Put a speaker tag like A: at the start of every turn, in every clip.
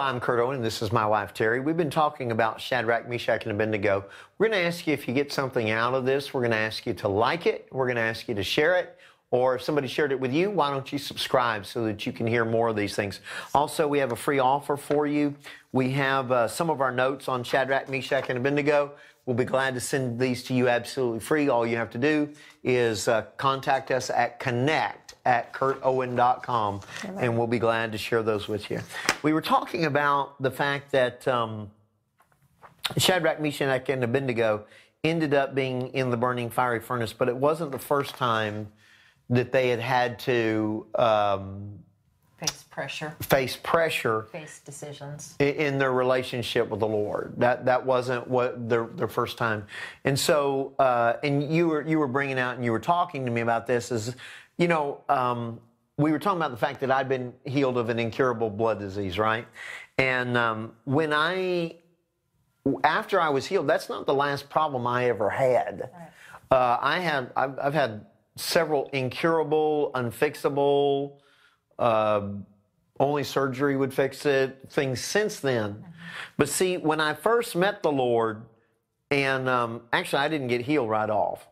A: I'm Kurt Owen, and this is my wife, Terry. We've been talking about Shadrach, Meshach, and Abednego. We're going to ask you if you get something out of this. We're going to ask you to like it. We're going to ask you to share it. Or if somebody shared it with you, why don't you subscribe so that you can hear more of these things. Also, we have a free offer for you. We have some of our notes on Shadrach, Meshach, and Abednego. We'll be glad to send these to you absolutely free. All you have to do is contact us at connect@kurtowen.com, and we'll be glad to share those with you. We were talking about the fact that Shadrach, Meshach, and Abednego ended up being in the burning fiery furnace, but it wasn't the first time that they had to
B: face pressure,
A: face
B: decisions
A: in their relationship with the Lord. That wasn't what their first time. And so, and you were bringing out and you were talking to me about this is, we were talking about the fact that I'd been healed of an incurable blood disease, right? And after I was healed, that's not the last problem I ever had. Right. I've had several incurable, unfixable, only surgery would fix it, things since then. Mm-hmm. But see, when I first met the Lord, and actually I didn't get healed right off.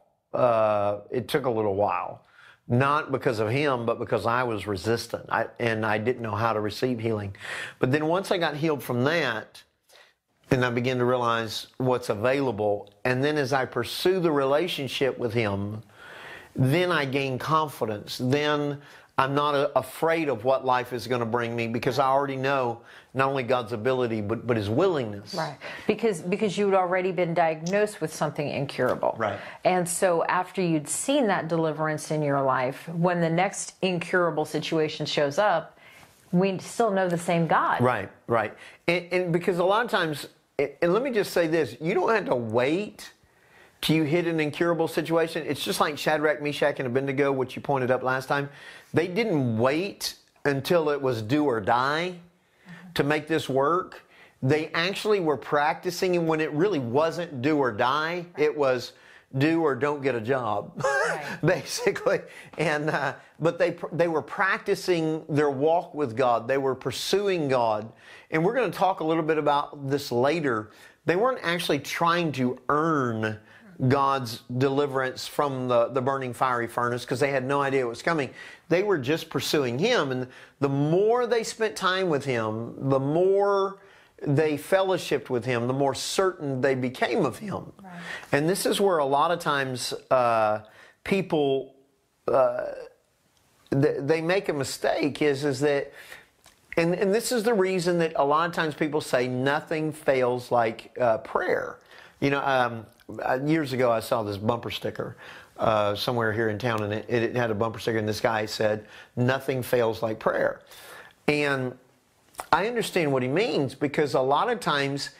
A: It took a little while. Not because of Him, but because I was resistant, and I didn't know how to receive healing. But then once I got healed from that, and I began to realize what's available, and then as I pursue the relationship with Him, then I gain confidence. Then I'm not afraid of what life is going to bring me because I already know not only God's ability, but His willingness.
B: Right. Because you'd already been diagnosed with something incurable.
A: Right.
B: And so after you'd seen that deliverance in your life, when the next incurable situation shows up, we still know the same God.
A: Right, right. And because a lot of times, and let me just say this, you don't have to wait till you hit an incurable situation. It's just like Shadrach, Meshach, and Abednego, which you pointed up last time. They didn't wait until it was do or die to make this work. They actually were practicing, and when it really wasn't do or die, it was do or don't get a job, basically. And but they were practicing their walk with God. They were pursuing God. And we're going to talk a little bit about this later. They weren't actually trying to earn God's deliverance from the burning fiery furnace because they had no idea it was coming. They were just pursuing Him. And the more they spent time with Him, the more they fellowshiped with Him, the more certain they became of Him. Right. And this is where a lot of times people, they make a mistake is that, and this is the reason that a lot of times people say nothing fails like prayer. Years ago I saw this bumper sticker somewhere here in town, and it had a bumper sticker, and this guy said, "Nothing fails like prayer." And I understand what he means, because a lot of times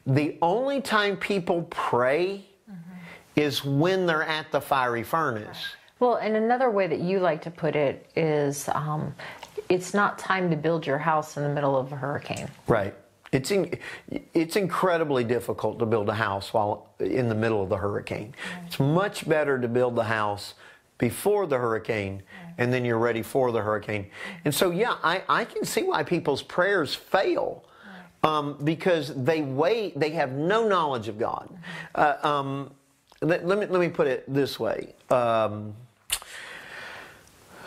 A: the only time people pray is when they're at the fiery furnace.
B: Right. Well, and another way that you like to put it is it's not time to build your house in the middle of a hurricane.
A: Right. It's incredibly difficult to build a house while in the middle of the hurricane. Right. It's much better to build the house before the hurricane, and then you're ready for the hurricane. And so, yeah, I can see why people's prayers fail, because they have no knowledge of God. Let me put it this way.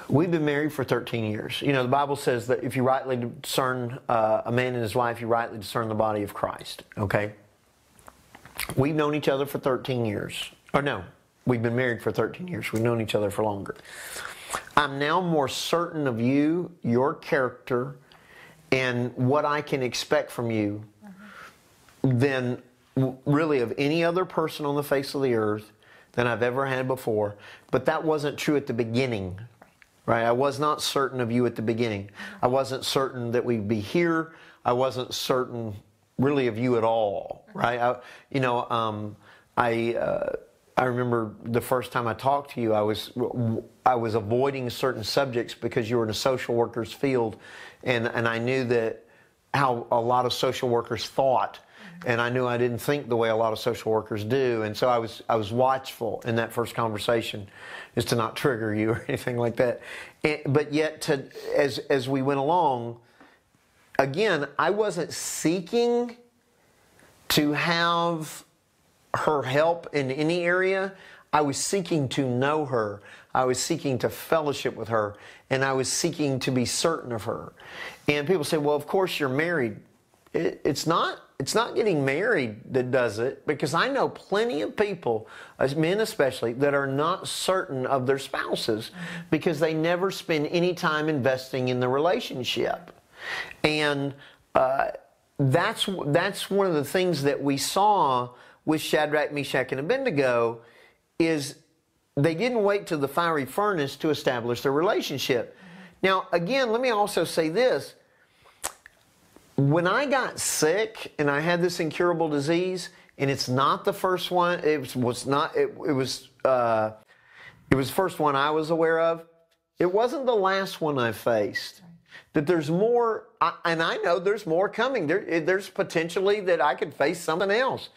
A: We've been married for 13 years. The Bible says that if you rightly discern a man and his wife, you rightly discern the body of Christ. Okay? We've known each other for 13 years. Or no, we've been married for 13 years. We've known each other for longer. I'm now more certain of you, your character, and what I can expect from you than really of any other person on the face of the earth than I've ever had before. But that wasn't true at the beginning. Right? I was not certain of you at the beginning. I wasn't certain that we'd be here. I wasn't certain really of you at all. Right? I remember the first time I talked to you, I was avoiding certain subjects because you were in a social worker's field, and I knew that how a lot of social workers thought, and I knew I didn't think the way a lot of social workers do, and so I was watchful in that first conversation, is to not trigger you or anything like that. But yet, as we went along, again, I wasn't seeking to have her help in any area. I was seeking to know her. I was seeking to fellowship with her. And I was seeking to be certain of her. And people say, well, of course you're married. It's not getting married that does it, because I know plenty of people, as men especially, that are not certain of their spouses because they never spend any time investing in the relationship. And that's one of the things that we saw with Shadrach, Meshach, and Abednego, is they didn't wait till the fiery furnace to establish their relationship. Now, again, let me also say this. When I got sick and I had this incurable disease, and it's not the first one, it was the first one I was aware of. It wasn't the last one I faced. That there's more, and I know there's more coming. There's potentially that I could face something else.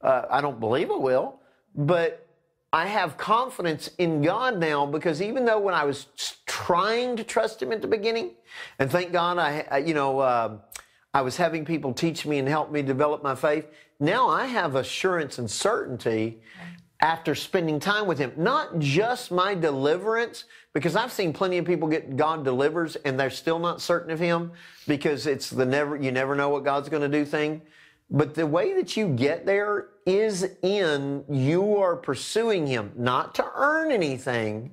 A: I don't believe I will, but I have confidence in God now, because even though when I was trying to trust Him at the beginning, and thank God I was having people teach me and help me develop my faith, now I have assurance and certainty after spending time with Him. Not just my deliverance, because I've seen plenty of people get God delivers and they're still not certain of Him, because it's you never know what God's going to do thing. But the way that you get there is in you are pursuing Him, not to earn anything,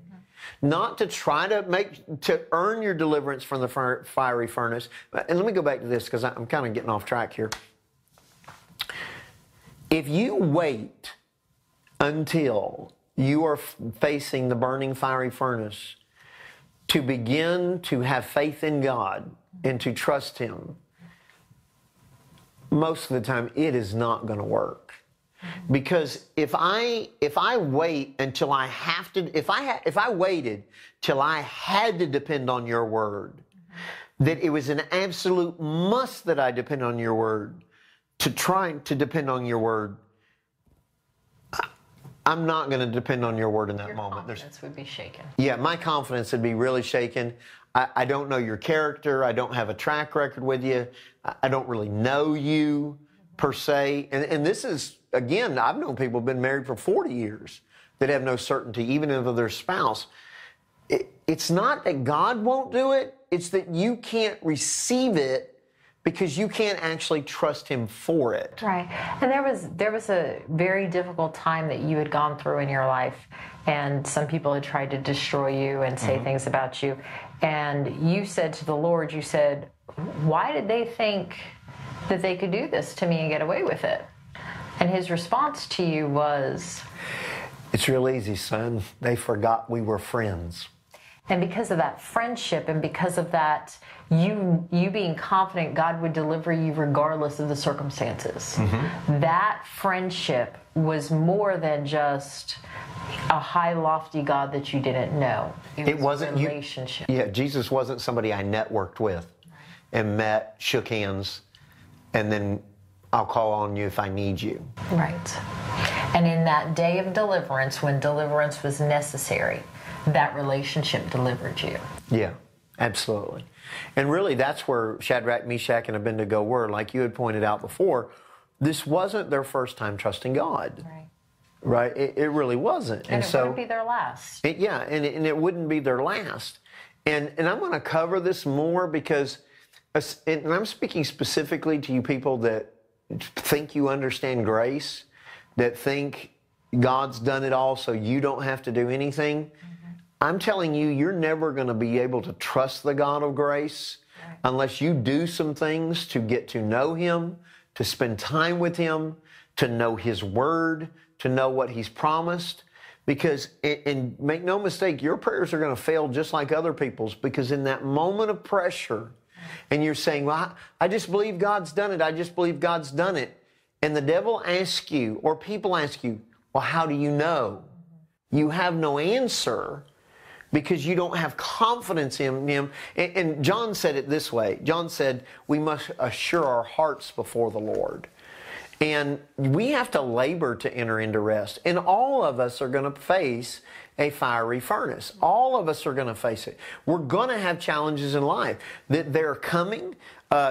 A: not to try to earn your deliverance from the fiery furnace. And let me go back to this, because I'm kind of getting off track here. If you wait until you are facing the burning fiery furnace to begin to have faith in God and to trust Him, most of the time it is not going to work. Because if I wait until I have to, if I waited till I had to depend on your word, that it was an absolute must that I depend on your word, to try to depend on your word, I'm not going to depend on your word in that moment.
B: Your confidence would be shaken.
A: Yeah, my confidence would be really shaken. I don't know your character. I don't have a track record with you. I don't really know you per se. And this is, again, I've known people who've been married for 40 years that have no certainty, even of their spouse. It's not that God won't do it. It's that you can't receive it because you can't actually trust Him for it.
B: Right. And there was a very difficult time that you had gone through in your life, and some people had tried to destroy you and say things about you. And you said to the Lord, you said, why did they think that they could do this to me and get away with it? And His response to you was,
A: it's real easy, son. They forgot we were friends.
B: And because of that friendship, and because of that, you being confident God would deliver you regardless of the circumstances, that friendship was more than just a high, lofty God that you didn't know. It wasn't a relationship.
A: Jesus wasn't somebody I networked with and met, shook hands, and then I'll call on you if I need you.
B: Right. And in that day of deliverance, when deliverance was necessary, that relationship delivered you.
A: Yeah, absolutely. And really, that's where Shadrach, Meshach, and Abednego were. Like you had pointed out before, this wasn't their first time trusting God. Right? It really wasn't.
B: And it wouldn't be their last.
A: And it wouldn't be their last. And I'm going to cover this more because, and I'm speaking specifically to you people that think you understand grace, that think God's done it all so you don't have to do anything. I'm telling you, you're never going to be able to trust the God of grace unless you do some things to get to know Him, to spend time with Him, to know His Word, to know what He's promised. Because, and make no mistake, your prayers are going to fail just like other people's, because in that moment of pressure, and you're saying, well, I just believe God's done it. I just believe God's done it. And the devil asks you, or people ask you, well, how do you know? You have no answer because you don't have confidence in Him. And John said it this way. John said, we must assure our hearts before the Lord. And we have to labor to enter into rest. And all of us are going to face a fiery furnace. All of us are going to face it. We're going to have challenges in life. That they're coming.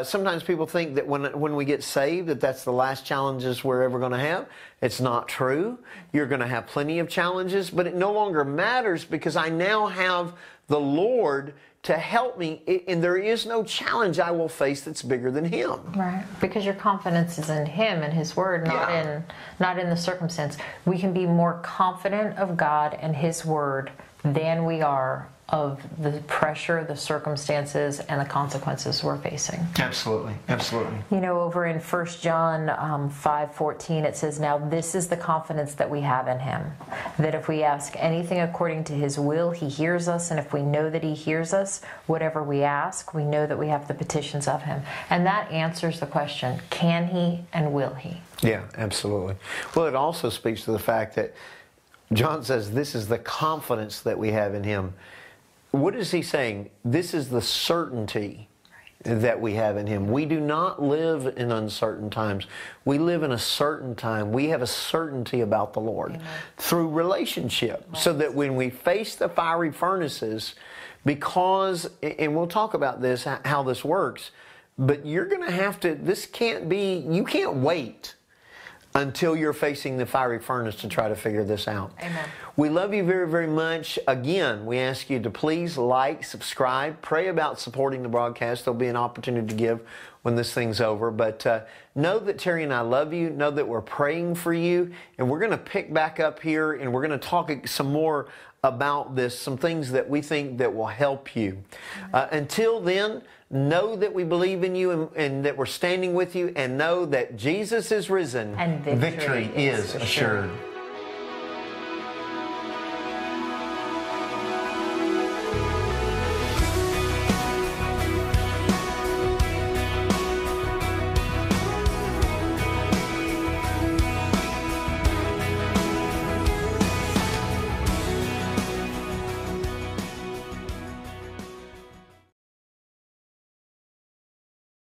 A: Sometimes people think that when we get saved, that's the last challenges we're ever going to have. It's not true. You're going to have plenty of challenges, but it no longer matters because I now have the Lord to help me, and there is no challenge I will face that's bigger than Him.
B: Right, because your confidence is in Him and His Word, not in the circumstance. We can be more confident of God and His Word than we are of the pressure, the circumstances, and the consequences we're facing.
A: Absolutely, absolutely.
B: You know, over in 1 John 5:14, it says, "Now this is the confidence that we have in Him, that if we ask anything according to His will, He hears us, and if we know that He hears us, whatever we ask, we know that we have the petitions of Him." And that answers the question, can He and will He?
A: Yeah, absolutely. Well, it also speaks to the fact that John says this is the confidence that we have in Him. What is he saying? This is the certainty that we have in Him. We do not live in uncertain times. We live in a certain time. We have a certainty about the Lord. Amen. Through relationship. Right. So that when we face the fiery furnaces, because, and we'll talk about this, how this works, but you're going to have to, you can't wait until you're facing the fiery furnace to try to figure this out.
B: Amen.
A: We love you very, very much. Again, we ask you to please like, subscribe, pray about supporting the broadcast. There'll be an opportunity to give when this thing's over. But know that Terry and I love you. Know that we're praying for you. And we're going to pick back up here and we're going to talk some more about this, some things that we think that will help you. Until then, know that we believe in you and that we're standing with you, and know that Jesus is risen
B: and victory is assured.